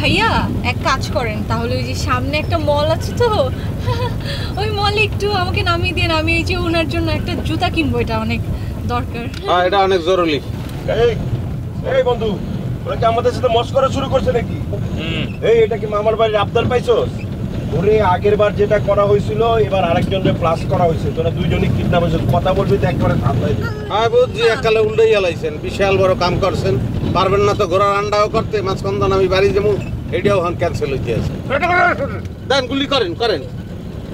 ভাইয়া এক কাজ করেন তাহলে, ওই যে সামনে একটা মল আছে তো ওই মলে একটু আমাকে নামিয়ে দিন, আমি এই যে ওনার জন্য একটা জুতা কিনবো, এটা অনেক দরকার। হ্যাঁ এটা অনেক জরুরি। এই বন্ধু, ওরা কি আমাদের সাথে মস্করা শুরু করছে নাকি? এই এটা কি মামার বাড়ির আবদার পাইছস? ওরে আগের বার যেটা করা হয়েছিল এবার আরেকজনের প্লাস করা হয়েছে, তোরা দুইজনই কিডন্যাপ হয়েছে, কথা বলবি তো একেবারে থামলাই। হ্যাঁ বুঝছি, এককালে উল্টাই গেলাইছেন, বিশাল বড় কাম করছেন, পারবেন না তো ঘোড়ার আন্ডাও করতে, মাঝখান আমি বাড়ি যাবো, এটাও হন ক্যান্সেল হইতে আছে। দেন গুলি করেন করেন,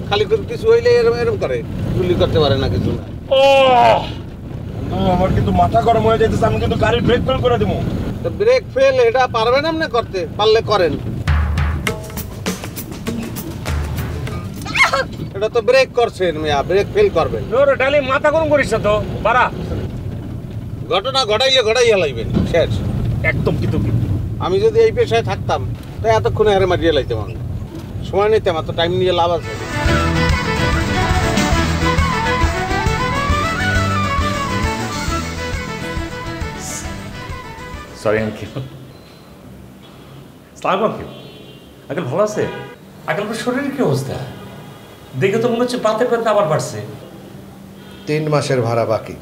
খালি কিছু হইলে এরম এরম করে, গুলি করতে পারে না কিছু না। আমার কিন্তু মাথা গরম হয়ে যাইতেছে, আমি কিন্তু গাড়ির ব্রেক ফেল করে দেবো। তো ব্রেক ফেল এটা পারবেন আপনি করতে, পারলে করেন। এটা তো ব্রেক করছেন মিয়া, ব্রেক ফেল করবেন। ওরে ডালি মাথা গরম করিস না তো, বাড়া। ঘটনা ঘটাইয়া লাইবেন, শেষ একদম কিন্তু। আমি যদি এই পেশায় থাকতাম তাই এতক্ষণে হারে মারিয়ে লাইতাম, আমি সময় নিতাম, এত টাইম নিয়ে লাভ আছে? Sorry uncle. সালাম আঙ্কেল। আঙ্কেল ভালো আছে? আঙ্কেল আপনার শরীরের কি অবস্থা? দেখে তো মনে হচ্ছে বাতে ব্যথা আবার বাড়ছে। 3 মাসের ভাড়া বাকি,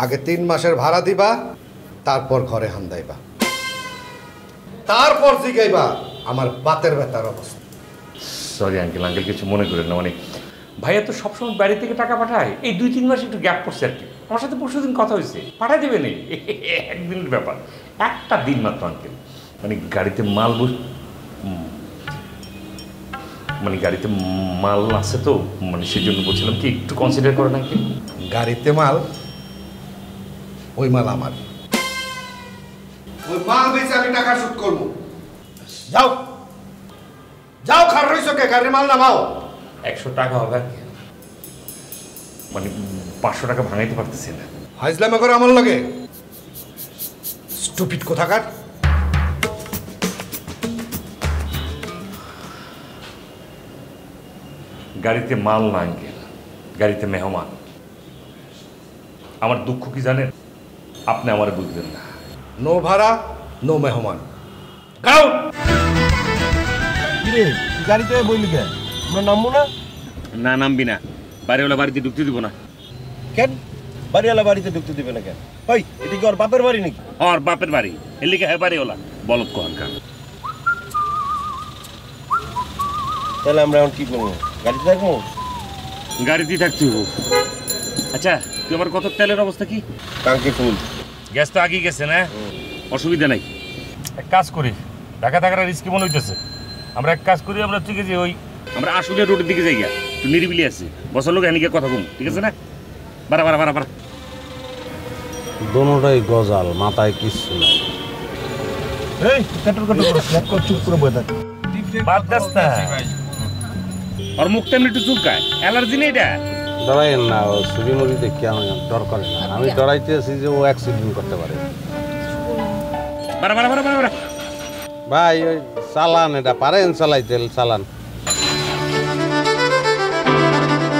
আগে 3 মাসের ভাড়া দিবা, তারপর ঘরে হান্দাইবা, তারপর জিগাইবা আমার বাতের ব্যথার অবস্থা। সরি আঙ্কেল, আঙ্কেল কিছু মনে করেন না, মানে ভাইয়া তো সবসময় বাড়ি থেকে টাকা পাঠায়, এই 2-3 মাস একটু গ্যাপ পড়ছে আর কি। আমার সাথে পরশুদিন কথা হয়েছে, পাঠাই দেবে নেই, একদিনের ব্যাপার, একটা দিন মাত্র আঙ্কেল। মানে গাড়িতে মাল মানে গাড়িতে মাল আছে তো, মানে সেই জন্য বলছিলাম কি একটু কনসিডার করেন আঙ্কেল। গাড়িতে মাল, ওই মাল আমার, ওই মাল বেচে আমি টাকা শোধ করবো। যাও যাও, খার রইছো কে? গাড়ির মাল নামাও। 100 টাকা হবে আঙ্কেল, মানে 500 টাকা ভাঙাইতে পারতেছি না। হাইজলামে করে আমার লাগে, স্টুপিড কোথাকার। গাড়িতে মাল না আঙ্কেল, গাড়িতে মেহমান। আমার দুঃখ কি জানেন? আপনি আমারে বুঝবেন না। নো ভাড়া, নো মেহমান। গাও কিরে গাড়িতে বইলি কেন? আমরা নামবো না? না নামবি না, বাড়িওয়ালা বাড়িতে ঢুকতে দিব না। কেন বাড়িওয়ালা বাড়িতে ঢুকতে দিবে না কেন? ওই এটা কি ওর বাপের বাড়ি নাকি? আর বাপের বাড়ি, এর লিগে হ্যাঁ বাড়িওয়ালা বলদ কোহানকার। তাহলে আমরা এখন কি করবো? গাড়িতে থাকবো? গাড়িতেই থাকতে হবো। আচ্ছা তুই আমার কত তেলের অবস্থা কি? টাঙ্কি ফুল। গ্যাস তো আগেই গেছে না, অসুবিধা নাই। এক কাজ করি, ঢাকা থাকার রিস্কি মনে হইতেছে, আমরা এক কাজ করি, আমরা ঠিক আছে ওই আমরা আসলে রোডের দিকে যাই গা, একটু নিরিবিলি আছে, বসার লোক এনিকে কথা কম, ঠিক আছে না? বাড়া বাড়া বাড়া বাড়া। দোনোটাই গজাল, মাথায় কিচ্ছু নাই। এই কাটর কাটর করে চুপ করে বসে থাক। বাদ দাস না, আর মুখটা এমনি একটু চুলকায়, অ্যালার্জি নেই এটা। ডরাইয়েন না, ও ছবি মুড়ি দেখি আমি ডর করে না, আমি ডরাইতে আছি যে ও অ্যাক্সিডেন্ট করতে পারে। বাড়া বাড়া বাড়া বাড়া। ভাই ওই চালান, এটা পারেন চালাইতে, চালান।